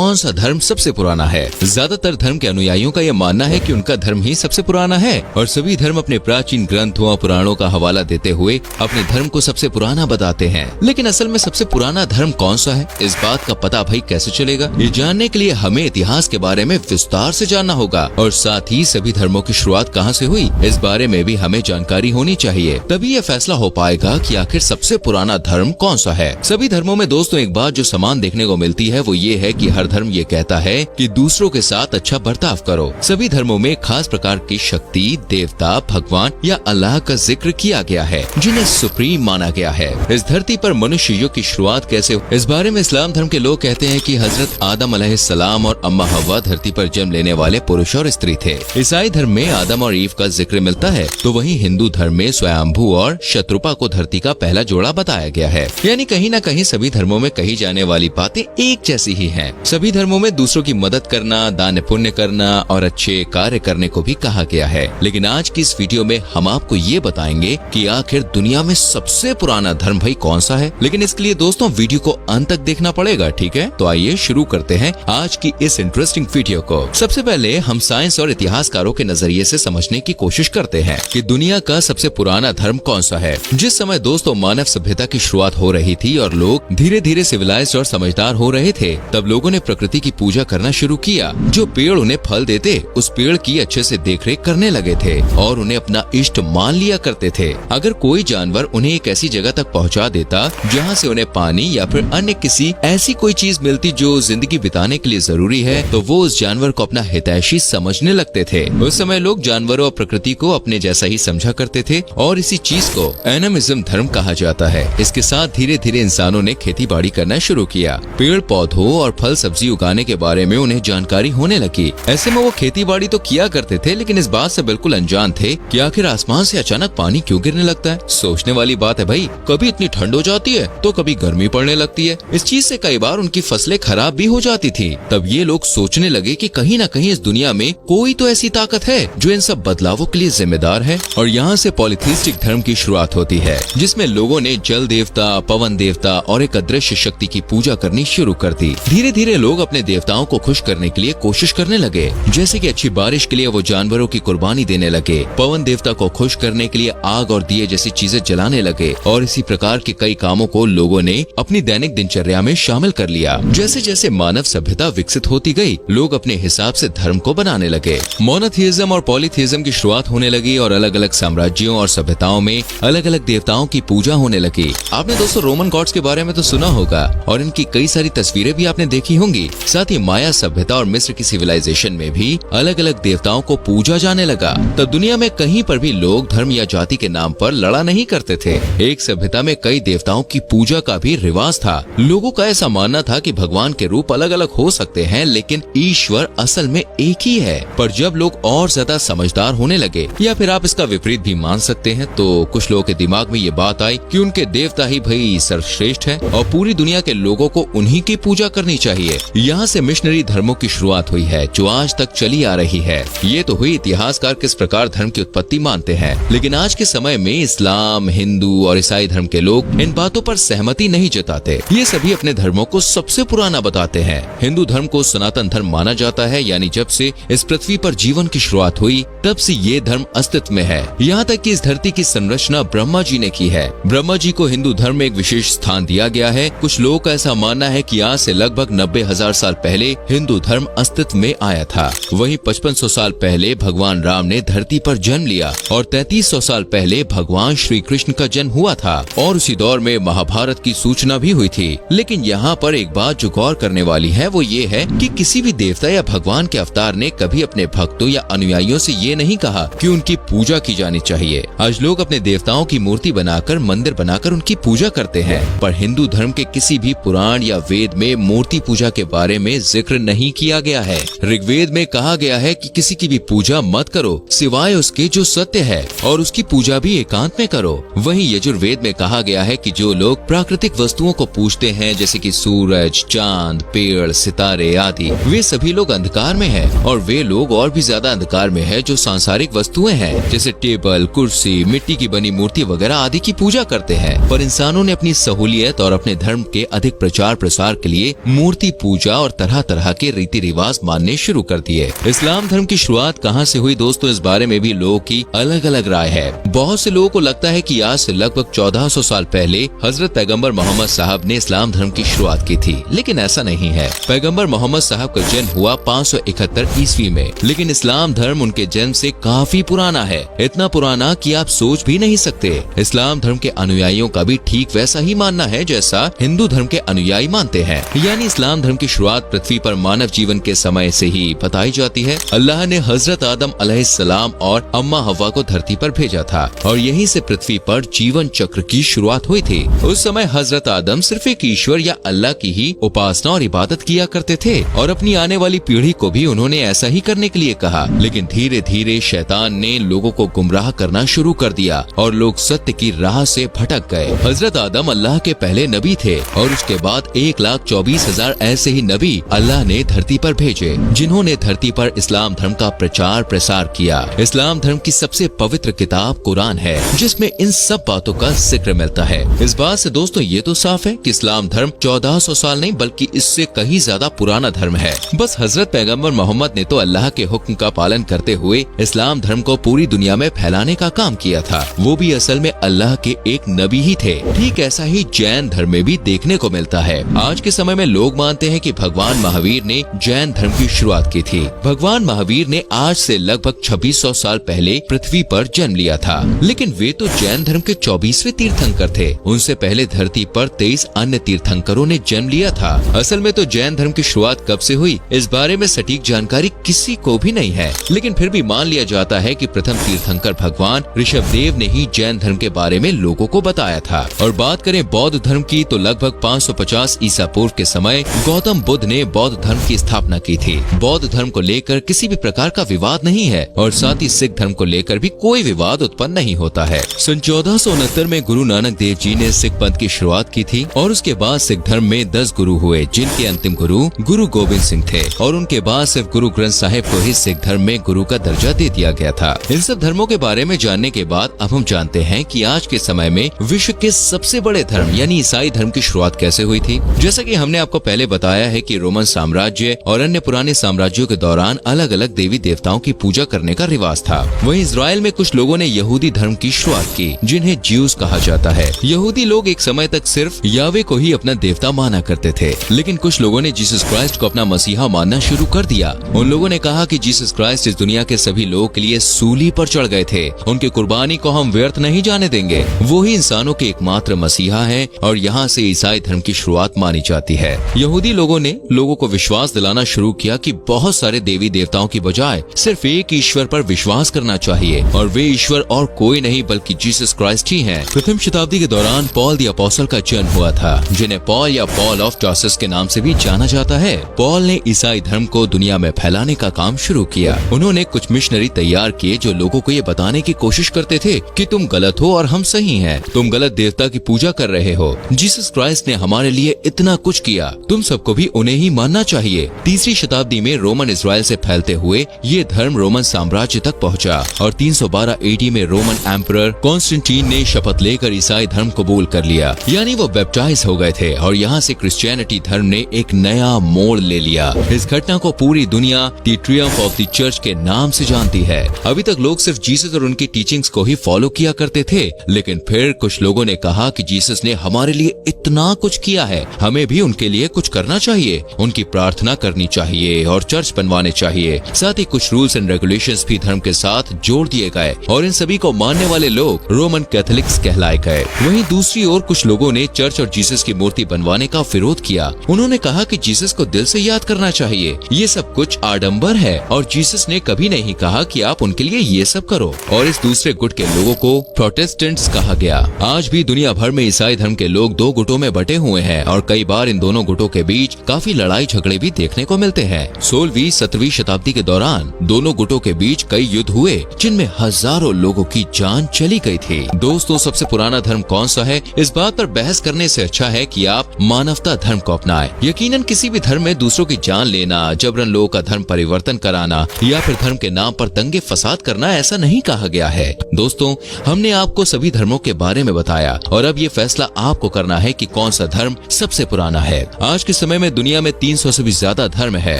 कौन सा धर्म सबसे पुराना है। ज्यादातर धर्म के अनुयायियों का यह मानना है कि उनका धर्म ही सबसे पुराना है और सभी धर्म अपने प्राचीन ग्रंथों और पुराणों का हवाला देते हुए अपने धर्म को सबसे पुराना बताते हैं। लेकिन असल में सबसे पुराना धर्म कौन सा है, इस बात का पता भाई कैसे चलेगा। ये जानने के लिए हमें इतिहास के बारे में विस्तार से जानना होगा और साथ ही सभी धर्मों की शुरुआत कहाँ से हुई, इस बारे में भी हमें जानकारी होनी चाहिए। तभी यह फैसला हो पाएगा कि आखिर सबसे पुराना धर्म कौन सा है। सभी धर्मों में दोस्तों एक बात जो समान देखने को मिलती है वो ये है कि हर धर्म ये कहता है कि दूसरों के साथ अच्छा बर्ताव करो। सभी धर्मों में खास प्रकार की शक्ति, देवता, भगवान या अल्लाह का जिक्र किया गया है जिन्हें सुप्रीम माना गया है। इस धरती पर मनुष्य युग की शुरुआत कैसे हुई, इस बारे में इस्लाम धर्म के लोग कहते हैं कि हजरत आदम अलैहिस्सलाम और अम्मा हव्वा धरती पर जन्म लेने वाले पुरुष और स्त्री थे। ईसाई धर्म में आदम और ईव का जिक्र मिलता है, तो वहीं हिंदू धर्म में स्वयंभू और शत्रुपा को धरती का पहला जोड़ा बताया गया है। यानी कहीं न कहीं सभी धर्मों में कही जाने वाली बातें एक जैसी ही हैं। सभी धर्मों में दूसरों की मदद करना, दान पुण्य करना और अच्छे कार्य करने को भी कहा गया है। लेकिन आज की इस वीडियो में हम आपको ये बताएंगे कि आखिर दुनिया में सबसे पुराना धर्म भाई कौन सा है। लेकिन इसके लिए दोस्तों वीडियो को अंत तक देखना पड़ेगा, ठीक है। तो आइए शुरू करते हैं आज की इस इंटरेस्टिंग वीडियो को। सबसे पहले हम साइंस और इतिहासकारों के नजरिए से समझने की कोशिश करते हैं कि दुनिया का सबसे पुराना धर्म कौन सा है। जिस समय दोस्तों मानव सभ्यता की शुरुआत हो रही थी और लोग धीरे धीरे सिविलाइज्ड और समझदार हो रहे थे, तब लोगों ने प्रकृति की पूजा करना शुरू किया। जो पेड़ उन्हें फल देते उस पेड़ की अच्छे से देखरेख करने लगे थे और उन्हें अपना इष्ट मान लिया करते थे। अगर कोई जानवर उन्हें एक ऐसी जगह तक पहुंचा देता जहां से उन्हें पानी या फिर अन्य किसी ऐसी कोई चीज मिलती जो जिंदगी बिताने के लिए जरूरी है, तो वो उस जानवर को अपना हितैषी समझने लगते थे। उस समय लोग जानवरों और प्रकृति को अपने जैसा ही समझा करते थे और इसी चीज को एनिमिज्म धर्म कहा जाता है। इसके साथ धीरे धीरे इंसानों ने खेती बाड़ी करना शुरू किया। पेड़ पौधों और फल सब्जी उगाने के बारे में उन्हें जानकारी होने लगी। ऐसे में वो खेती बाड़ी तो किया करते थे, लेकिन इस बात से बिल्कुल अनजान थे कि आखिर आसमान से अचानक पानी क्यों गिरने लगता है। सोचने वाली बात है भाई, कभी इतनी ठंड हो जाती है तो कभी गर्मी पड़ने लगती है। इस चीज से कई बार उनकी फसलें खराब भी हो जाती थी। तब ये लोग सोचने लगे कि कहीं न कहीं इस दुनिया में कोई तो ऐसी ताकत है जो इन सब बदलावों के लिए जिम्मेदार है। और यहाँ से पॉलीथीस्टिक धर्म की शुरुआत होती है, जिसमें लोगों ने जल देवता, पवन देवता और एक अदृश्य शक्ति की पूजा करनी शुरू कर दी। धीरे धीरे लोग अपने देवताओं को खुश करने के लिए कोशिश करने लगे, जैसे कि अच्छी बारिश के लिए वो जानवरों की कुर्बानी देने लगे। पवन देवता को खुश करने के लिए आग और दिए जैसी चीजें जलाने लगे और इसी प्रकार के कई कामों को लोगों ने अपनी दैनिक दिनचर्या में शामिल कर लिया। जैसे जैसे मानव सभ्यता विकसित होती गई, लोग अपने हिसाब से धर्म को बनाने लगे। मोनोथीइज्म और पॉलीथीइज्म की शुरुआत होने लगी और अलग अलग साम्राज्यों और सभ्यताओं में अलग अलग देवताओं की पूजा होने लगी। आपने दोस्तों रोमन गॉड्स के बारे में तो सुना होगा और इनकी कई सारी तस्वीरें भी आपने देखी होंगी। साथ ही माया सभ्यता और मिस्र की सिविलाइजेशन में भी अलग अलग देवताओं को पूजा जाने लगा। तब दुनिया में कहीं पर भी लोग धर्म या जाति के नाम पर लड़ा नहीं करते थे। एक सभ्यता में कई देवताओं की पूजा का भी रिवाज था। लोगों का ऐसा मानना था कि भगवान के रूप अलग अलग हो सकते हैं, लेकिन ईश्वर असल में एक ही है। पर जब लोग और ज्यादा समझदार होने लगे, या फिर आप इसका विपरीत भी मान सकते हैं, तो कुछ लोगों के दिमाग में ये बात आई कि उनके देवता ही भाई सर्वश्रेष्ठ है और पूरी दुनिया के लोगों को उन्हीं की पूजा करनी चाहिए। यहाँ से मिशनरी धर्मों की शुरुआत हुई है जो आज तक चली आ रही है। ये तो हुई इतिहासकार किस प्रकार धर्म की उत्पत्ति मानते हैं, लेकिन आज के समय में इस्लाम, हिंदू और ईसाई धर्म के लोग इन बातों पर सहमति नहीं जताते। ये सभी अपने धर्मों को सबसे पुराना बताते हैं। हिंदू धर्म को सनातन धर्म माना जाता है, यानी जब से इस पृथ्वी पर जीवन की शुरुआत हुई तब से ये धर्म अस्तित्व में है। यहाँ तक कि इस धरती की संरचना ब्रह्मा जी ने की है। ब्रह्मा जी को हिंदू धर्म में एक विशेष स्थान दिया गया है। कुछ लोगों का ऐसा मानना है कि आज से लगभग 90,000 साल पहले हिंदू धर्म अस्तित्व में आया था। वहीं 5500 साल पहले भगवान राम ने धरती पर जन्म लिया और 3300 साल पहले भगवान श्री कृष्ण का जन्म हुआ था और उसी दौर में महाभारत की सूचना भी हुई थी। लेकिन यहाँ पर एक बात जो गौर करने वाली है वो ये है कि किसी भी देवता या भगवान के अवतार ने कभी अपने भक्तों या अनुयायियों से ये नहीं कहा कि उनकी पूजा की जानी चाहिए। आज लोग अपने देवताओं की मूर्ति बनाकर, मंदिर बनाकर उनकी पूजा करते हैं, पर हिंदू धर्म के किसी भी पुराण या वेद में मूर्ति पूजा के बारे में जिक्र नहीं किया गया है। ऋग्वेद में कहा गया है कि किसी की भी पूजा मत करो सिवाय उसके जो सत्य है, और उसकी पूजा भी एकांत में करो। वहीं यजुर्वेद में कहा गया है कि जो लोग प्राकृतिक वस्तुओं को पूजते हैं, जैसे कि सूरज, चांद, पेड़, सितारे आदि, वे सभी लोग अंधकार में हैं और वे लोग और भी ज्यादा अंधकार में है जो सांसारिक वस्तुएं हैं, जैसे टेबल, कुर्सी, मिट्टी की बनी मूर्ति वगैरह आदि की पूजा करते हैं। पर इंसानों ने अपनी सहूलियत और अपने धर्म के अधिक प्रचार प्रसार के लिए मूर्ति पूजा पूजा और तरह तरह के रीति रिवाज मानने शुरू कर दिए। इस्लाम धर्म की शुरुआत कहाँ से हुई दोस्तों, इस बारे में भी लोगों की अलग अलग राय है। बहुत से लोगों को लगता है कि आज से लगभग 1400 साल पहले हजरत पैगंबर मोहम्मद साहब ने इस्लाम धर्म की शुरुआत की थी, लेकिन ऐसा नहीं है। पैगंबर मोहम्मद साहब का जन्म हुआ 571 ईस्वी में, लेकिन इस्लाम धर्म उनके जन्म से काफी पुराना है, इतना पुराना कि आप सोच भी नहीं सकते। इस्लाम धर्म के अनुयायियों का भी ठीक वैसा ही मानना है जैसा हिंदू धर्म के अनुयायी मानते हैं। यानी इस्लाम धर्म की शुरुआत पृथ्वी पर मानव जीवन के समय से ही बताई जाती है। अल्लाह ने हजरत आदम अलैहिस्सलाम और अम्मा हव्वा को धरती पर भेजा था और यहीं से पृथ्वी पर जीवन चक्र की शुरुआत हुई थी। उस समय हजरत आदम सिर्फ एक ईश्वर या अल्लाह की ही उपासना और इबादत किया करते थे और अपनी आने वाली पीढ़ी को भी उन्होंने ऐसा ही करने के लिए कहा। लेकिन धीरे धीरे शैतान ने लोगों को गुमराह करना शुरू कर दिया और लोग सत्य की राह से भटक गए। हजरत आदम अल्लाह के पहले नबी थे और उसके बाद 1,24,000 ऐसे ही नबी अल्लाह ने धरती पर भेजे, जिन्होंने धरती पर इस्लाम धर्म का प्रचार प्रसार किया। इस्लाम धर्म की सबसे पवित्र किताब कुरान है, जिसमें इन सब बातों का जिक्र मिलता है। इस बात से दोस्तों ये तो साफ है कि इस्लाम धर्म 1400 साल नहीं बल्कि इससे कहीं ज्यादा पुराना धर्म है। बस हजरत पैगंबर मोहम्मद ने तो अल्लाह के हुक्म का पालन करते हुए इस्लाम धर्म को पूरी दुनिया में फैलाने का काम किया था। वो भी असल में अल्लाह के एक नबी ही थे। ठीक ऐसा ही जैन धर्म में भी देखने को मिलता है। आज के समय में लोग मानते हैं कि भगवान महावीर ने जैन धर्म की शुरुआत की थी। भगवान महावीर ने आज से लगभग 2600 साल पहले पृथ्वी पर जन्म लिया था, लेकिन वे तो जैन धर्म के 24वें तीर्थंकर थे। उनसे पहले धरती पर 23 अन्य तीर्थंकरों ने जन्म लिया था। असल में तो जैन धर्म की शुरुआत कब से हुई, इस बारे में सटीक जानकारी किसी को भी नहीं है, लेकिन फिर भी मान लिया जाता है कि प्रथम तीर्थंकर भगवान ऋषभदेव ने ही जैन धर्म के बारे में लोगों को बताया था। और बात करें बौद्ध धर्म की तो लगभग 550 ईसा पूर्व के समय गौतम बुद्ध ने बौद्ध धर्म की स्थापना की थी। बौद्ध धर्म को लेकर किसी भी प्रकार का विवाद नहीं है और साथ ही सिख धर्म को लेकर भी कोई विवाद उत्पन्न नहीं होता है। सन 1469 में गुरु नानक देव जी ने सिख पंथ की शुरुआत की थी और उसके बाद सिख धर्म में 10 गुरु हुए, जिनके अंतिम गुरु गुरु गोविंद सिंह थे और उनके बाद सिर्फ गुरु ग्रंथ साहिब को ही सिख धर्म में गुरु का दर्जा दे दिया गया था। इन सब धर्मों के बारे में जानने के बाद अब हम जानते हैं कि आज के समय में विश्व के सबसे बड़े धर्म यानी ईसाई धर्म की शुरुआत कैसे हुई थी। जैसा कि हमने आपको पहले बताया है कि रोमन साम्राज्य और अन्य पुराने साम्राज्यों के दौरान अलग अलग देवी देवताओं की पूजा करने का रिवाज था। वहीं इजराइल में कुछ लोगों ने यहूदी धर्म की शुरुआत की, जिन्हें ज्यूज कहा जाता है। यहूदी लोग एक समय तक सिर्फ यावे को ही अपना देवता माना करते थे, लेकिन कुछ लोगों ने जीसस क्राइस्ट को अपना मसीहा मानना शुरू कर दिया। उन लोगों ने कहा कि जीसस क्राइस्ट इस दुनिया के सभी लोगों के लिए सूली पर चढ़ गए थे, उनकी कुर्बानी को हम व्यर्थ नहीं जाने देंगे। वो ही इंसानों के एकमात्र मसीहा है और यहाँ से ईसाई धर्म की शुरुआत मानी जाती है। यहूदी लोगों ने लोगों को विश्वास दिलाना शुरू किया कि बहुत सारे देवी देवताओं की बजाय सिर्फ एक ईश्वर पर विश्वास करना चाहिए और वे ईश्वर और कोई नहीं बल्कि जीसस क्राइस्ट ही हैं। प्रथम शताब्दी के दौरान पॉल द अपोस्टल का जन्म हुआ था, जिन्हें पॉल या पॉल ऑफ टार्सस के नाम से भी जाना जाता है। पॉल ने ईसाई धर्म को दुनिया में फैलाने का काम शुरू किया। उन्होंने कुछ मिशनरी तैयार किए जो लोगों को ये बताने की कोशिश करते थे कि तुम गलत हो और हम सही हैं। तुम गलत देवता की पूजा कर रहे हो। जीसस क्राइस्ट ने हमारे लिए इतना कुछ किया, तुम सबको भी उन्हें ही मानना चाहिए। तीसरी शताब्दी में रोमन इजराइल से फैलते हुए ये धर्म रोमन साम्राज्य तक पहुंचा और 312 AD में रोमन एम्परर कॉन्स्टेंटीन ने शपथ लेकर ईसाई धर्म कबूल कर लिया, यानी वो बैप्टाइज हो गए थे और यहाँ से क्रिश्चियनिटी धर्म ने एक नया मोड़ ले लिया। इस घटना को पूरी दुनिया the Triumph of the church के नाम से जानती है। अभी तक लोग सिर्फ जीसस और उनकी टीचिंग्स को ही फॉलो किया करते थे, लेकिन फिर कुछ लोगों ने कहा कि जीसस ने हमारे लिए इतना कुछ किया है, हमें भी उनके लिए कुछ करना चाहिए, उनकी प्रार्थना करनी चाहिए और चर्च बनवाने चाहिए। साथ ही कुछ रूल्स एंड रेगुलेशंस भी धर्म के साथ जोड़ दिए गए और इन सभी को मानने वाले लोग रोमन कैथोलिक्स कहलाए गए। वहीं दूसरी ओर कुछ लोगों ने चर्च और जीसस की मूर्ति बनवाने का विरोध किया। उन्होंने कहा कि जीसस को दिल से याद करना चाहिए, ये सब कुछ आडंबर है और जीसस ने कभी नहीं कहा कि आप उनके लिए ये सब करो। और इस दूसरे गुट के लोगों को प्रोटेस्टेंट्स कहा गया। आज भी दुनिया भर में ईसाई धर्म के लोग दो गुटों में बटे हुए हैं और कई बार इन दोनों गुटों के बीच काफी लड़ाई झगड़े भी देखने को मिलते हैं। 16वीं 17वीं शताब्दी के दौरान दोनों गुटों के बीच कई युद्ध हुए, जिनमें हजारों लोगों की जान चली गई थी। दोस्तों, सबसे पुराना धर्म कौन सा है, इस बात पर बहस करने से अच्छा है कि आप मानवता धर्म को अपनाएं। यकीनन किसी भी धर्म में दूसरों की जान लेना, जबरन लोगों का धर्म परिवर्तन कराना या फिर धर्म के नाम पर दंगे फसाद करना ऐसा नहीं कहा गया है। दोस्तों, हमने आपको सभी धर्मों के बारे में बताया और अब ये फैसला आपको करना है कि कौन सा धर्म सबसे पुराना है। आज के समय में समय दुनिया में 300 से भी ज्यादा धर्म है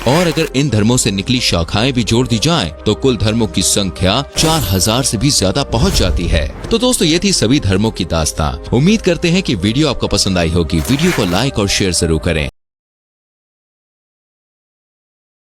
और अगर इन धर्मों से निकली शाखाएं भी जोड़ दी जाएं, तो कुल धर्मों की संख्या 4000 से भी ज्यादा पहुंच जाती है। तो दोस्तों ये थी सभी धर्मों की दास्तां। उम्मीद करते हैं कि वीडियो आपको पसंद आई होगी। वीडियो को लाइक और शेयर जरूर करें।